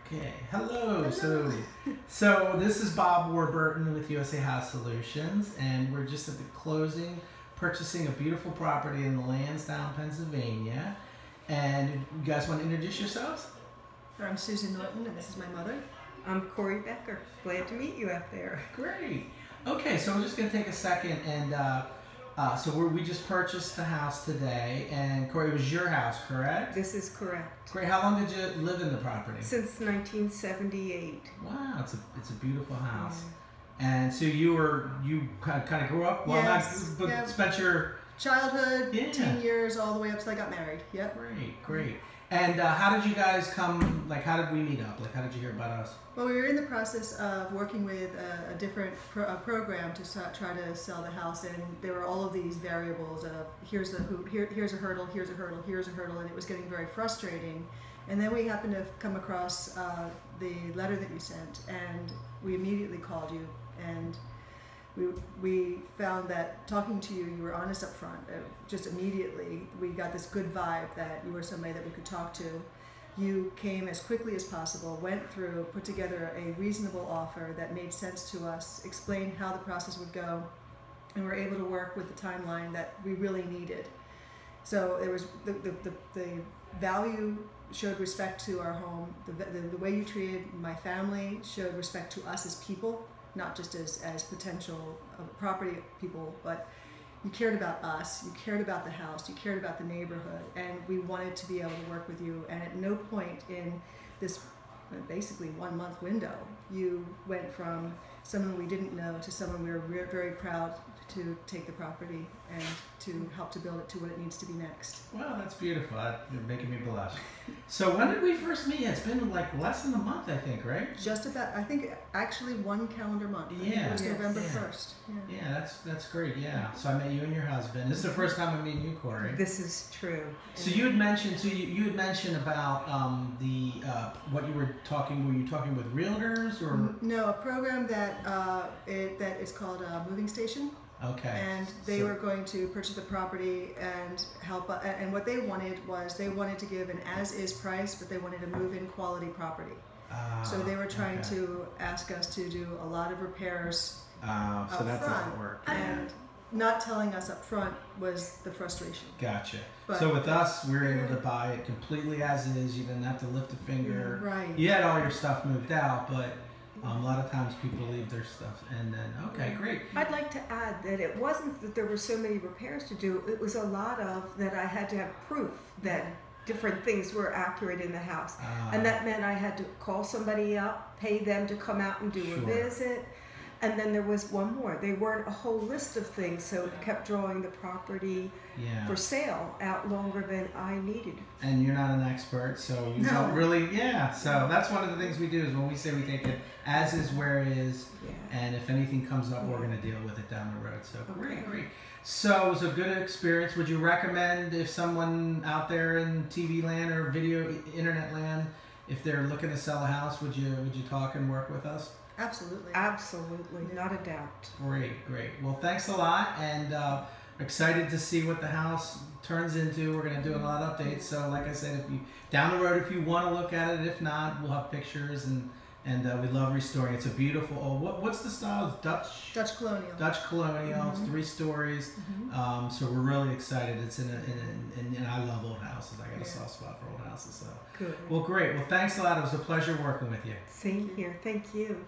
Okay, hello. So this is Bob Warburton with USA House Solutions, and we're just at the closing, purchasing a beautiful property in Lansdowne, Pennsylvania. And you guys want to introduce yourselves? I'm Susan Norton, and this is my mother. I'm Cora Becker. Glad to meet you out there. Great. Okay, so we're just going to take a second, and we just purchased the house today, and Corey, it was your house, correct? This is correct. Great. How long did you live in the property? Since 1978. Wow, it's a beautiful house. And so you kind of grew up, well, yes, not, but spent your childhood, teen years, all the way up till I got married. Yep. Great. And how did you guys come? Like, how did we meet up? Like, how did you hear about us? Well, we were in the process of working with a different program to try to sell the house, and there were all of these variables of here's a hurdle, here's a hurdle, here's a hurdle, and it was getting very frustrating. And then we happened to come across the letter that you sent, and we immediately called you, and we found that talking to you, you were honest up front. Just immediately, we got this good vibe that you were somebody that we could talk to. You came as quickly as possible, went through, put together a reasonable offer that made sense to us, explained how the process would go, and were able to work with the timeline that we really needed. So it was the value showed respect to our home. The way you treated my family showed respect to us as people, not just as potential property people, but you cared about us, you cared about the house, you cared about the neighborhood, and we wanted to be able to work with you. And at no point in this basically 1 month window, you went from someone we didn't know to someone we were very proud to take the property and to help to build it to what it needs to be next. Well, that's beautiful. You're making me blush. So when did we first meet? It's been like less than a month, I think, right? Just about, I think actually 1 calendar month. Yeah. It was November 1st. Yeah, that's great, yeah. So I met you and your husband. This is the first time I'm meeting you, Corey. This is true. So you had mentioned, about what you were talking, were you talking with realtors or? No, a program that that is called Moving Station. Okay. And they were going to purchase the property and help. And what they wanted was they wanted to give an as-is price, but they wanted a move-in quality property. So they were trying to ask us to do a lot of repairs up so that front, doesn't work. and not telling us up front was the frustration. Gotcha. But so with us, we were able to buy it completely as is. You didn't have to lift a finger. Right. You had all your stuff moved out, but a lot of times people leave their stuff, and then great. I'd like to add that it wasn't that there were so many repairs to do. It was a lot of that I had to have proof that different things were accurate in the house, and that meant I had to call somebody up, pay them to come out and do a visit. And then there was one more. They weren't a whole list of things, so it kept drawing the property for sale out longer than I needed. And you're not an expert, so you don't really, so that's one of the things we do is when we say we take it as is where it is, and if anything comes up, we're going to deal with it down the road. So great. So it was a good experience. Would you recommend if someone out there in TV land or video internet land, if they're looking to sell a house, would you talk and work with us? Absolutely. Absolutely, not a doubt. Great. Well, thanks a lot, and excited to see what the house turns into. We're going to do a lot of updates. So, like I said, if you down the road, if you want to look at it, if not, we'll have pictures, and we love restoring. It's a beautiful. What's the style? It's Dutch colonial. Dutch colonial. It's 3 stories. So we're really excited. It's and I love old houses. I got a soft spot for old houses. So good. Well, great. Well, thanks a lot. It was a pleasure working with you. Same here. Thank you.